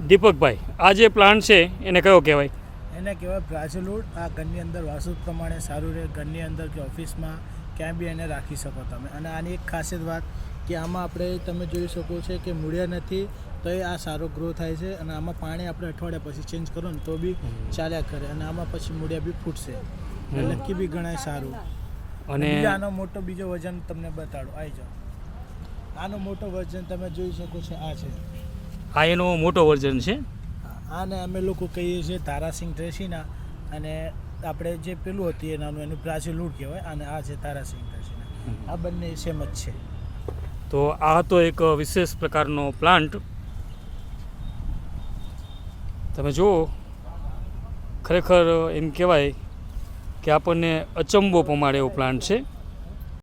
દીપકભાઈ, આ જે પ્લાન્ટ છે એને કયો કહેવાય? એને કહેવાય બ્રાઝિલવુડ. આ ઘરની અંદર વાસ્તુ પ્રમાણે સારું રહે, ઘરની અંદર કે ઓફિસમાં ક્યાંય બી એને રાખી શકો તમે. અને આની એક ખાસિયત વાત કે આમાં આપણે તમે જોઈ શકો છો કે મૂળિયા નથી તો એ આ સારો ગ્રો થાય છે. અને આમાં પાણી આપણે અઠવાડિયા પછી ચેન્જ કરો ને તો બી ચાલ્યા કરે. અને આમાં પછી મૂળિયા બી ફૂટશે. નક્કી બી ગણાય સારું. અને આનો મોટો બીજો વજન તમને બતાડો, આવી જાઓ. આનો મોટો વજન તમે જોઈ શકો છો, આ છે. આ એનો મોટો વર્ઝન છે. આને અમે લોકો કહીએ છીએ તારાસિંગ ડ્રેસીના. અને આપણે જે પેલું હતું એનું બ્રાઝિલવુડ કહેવાય. અને આ છે તારાસિંગ ડ્રેસીના. આ બંને સેમ જ છે. તો આ હતો એક વિશેષ પ્રકારનો પ્લાન્ટ. તમે જુઓ, ખરેખર એમ કહેવાય કે આપણને અચંબો પમાડે એવો પ્લાન્ટ છે.